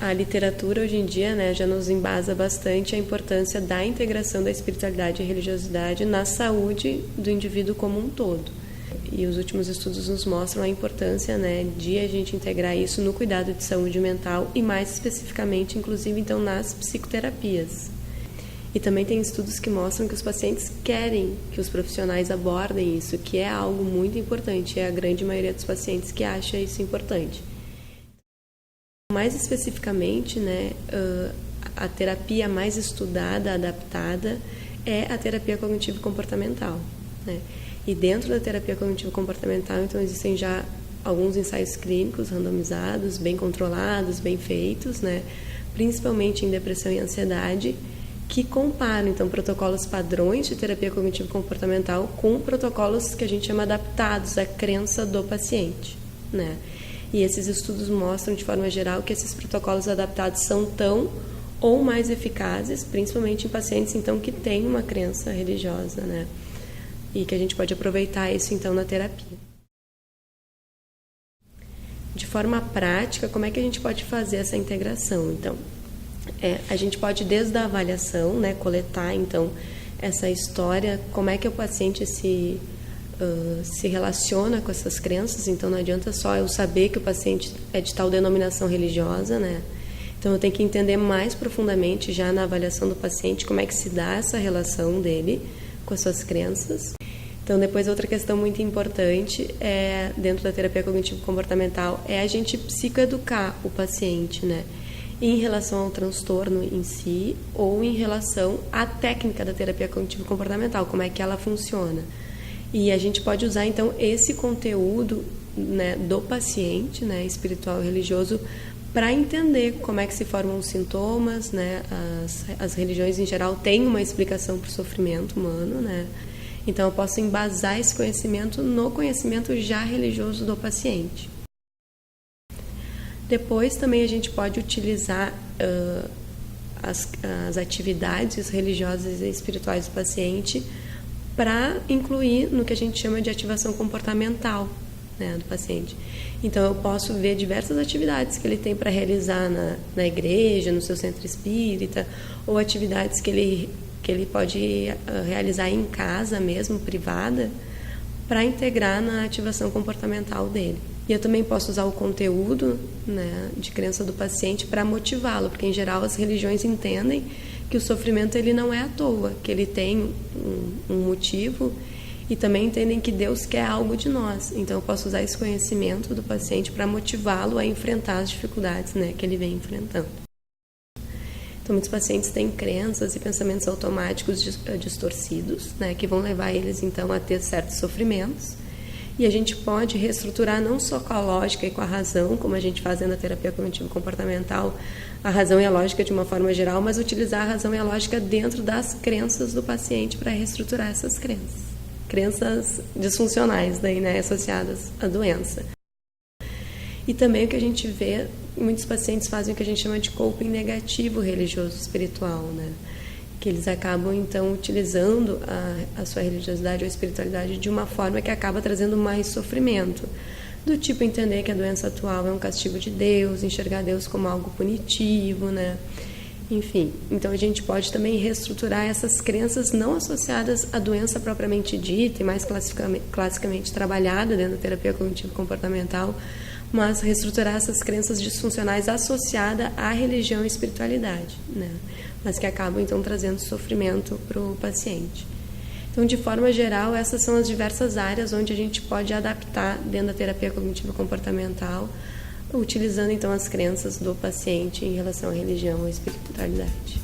A literatura hoje em dia, né, já nos embasa bastante a importância da integração da espiritualidade e religiosidade na saúde do indivíduo como um todo. E os últimos estudos nos mostram a importância, né, de a gente integrar isso no cuidado de saúde mental e mais especificamente, inclusive, então, nas psicoterapias. E também tem estudos que mostram que os pacientes querem que os profissionais abordem isso, que é algo muito importante. É a grande maioria dos pacientes que acha isso importante. Mais especificamente, né, a terapia mais estudada, adaptada, é a terapia cognitivo-comportamental, né? E dentro da terapia cognitivo-comportamental, então, existem já alguns ensaios clínicos randomizados, bem controlados, bem feitos, né? Principalmente em depressão e ansiedade, que comparam, então, protocolos padrões de terapia cognitivo-comportamental com protocolos que a gente chama adaptados à crença do paciente, né? E esses estudos mostram, de forma geral, que esses protocolos adaptados são tão ou mais eficazes, principalmente em pacientes, então, que têm uma crença religiosa, né? E que a gente pode aproveitar isso, então, na terapia. De forma prática, como é que a gente pode fazer essa integração, então? A gente pode, desde a avaliação, né, coletar, então, essa história, como é que o paciente se relaciona com essas crenças. Então, não adianta só eu saber que o paciente é de tal denominação religiosa, né? Então, eu tenho que entender mais profundamente, já na avaliação do paciente, como é que se dá essa relação dele com as suas crenças. Então, depois, outra questão muito importante dentro da terapia cognitivo-comportamental é a gente psicoeducar o paciente, né? Em relação ao transtorno em si ou em relação à técnica da terapia cognitivo-comportamental, como é que ela funciona. E a gente pode usar, então, esse conteúdo, né, do paciente, né, espiritual e religioso, para entender como é que se formam os sintomas, né? As religiões, em geral, têm uma explicação para o sofrimento humano, né? Então, eu posso embasar esse conhecimento no conhecimento já religioso do paciente. Depois, também, a gente pode utilizar as atividades religiosas e espirituais do paciente para incluir no que a gente chama de ativação comportamental, né, do paciente. Então, eu posso ver diversas atividades que ele tem para realizar na igreja, no seu centro espírita, ou atividades que ele pode realizar em casa mesmo, privada, para integrar na ativação comportamental dele. E eu também posso usar o conteúdo, né, de crença do paciente para motivá-lo, porque, em geral, as religiões entendem que o sofrimento ele não é à toa, que ele tem um motivo, e também entendem que Deus quer algo de nós. Então, eu posso usar esse conhecimento do paciente para motivá-lo a enfrentar as dificuldades, né, que ele vem enfrentando. Então, muitos pacientes têm crenças e pensamentos automáticos distorcidos, né, que vão levar eles, então, a ter certos sofrimentos. E a gente pode reestruturar não só com a lógica e com a razão, como a gente faz na terapia cognitivo-comportamental, a razão e a lógica de uma forma geral, mas utilizar a razão e a lógica dentro das crenças do paciente para reestruturar essas crenças. Crenças disfuncionais, daí, né, associadas à doença. E também o que a gente vê, muitos pacientes fazem o que a gente chama de coping negativo religioso espiritual, né? Que eles acabam, então, utilizando a sua religiosidade ou espiritualidade de uma forma que acaba trazendo mais sofrimento. Do tipo, entender que a doença atual é um castigo de Deus, enxergar Deus como algo punitivo, né? Enfim, então a gente pode também reestruturar essas crenças não associadas à doença propriamente dita e mais classicamente trabalhada dentro da terapia cognitivo-comportamental, mas reestruturar essas crenças disfuncionais associadas à religião e espiritualidade, né? Mas que acabam, então, trazendo sofrimento para o paciente. Então, de forma geral, essas são as diversas áreas onde a gente pode adaptar dentro da terapia cognitivo-comportamental, utilizando, então, as crenças do paciente em relação à religião ou espiritualidade.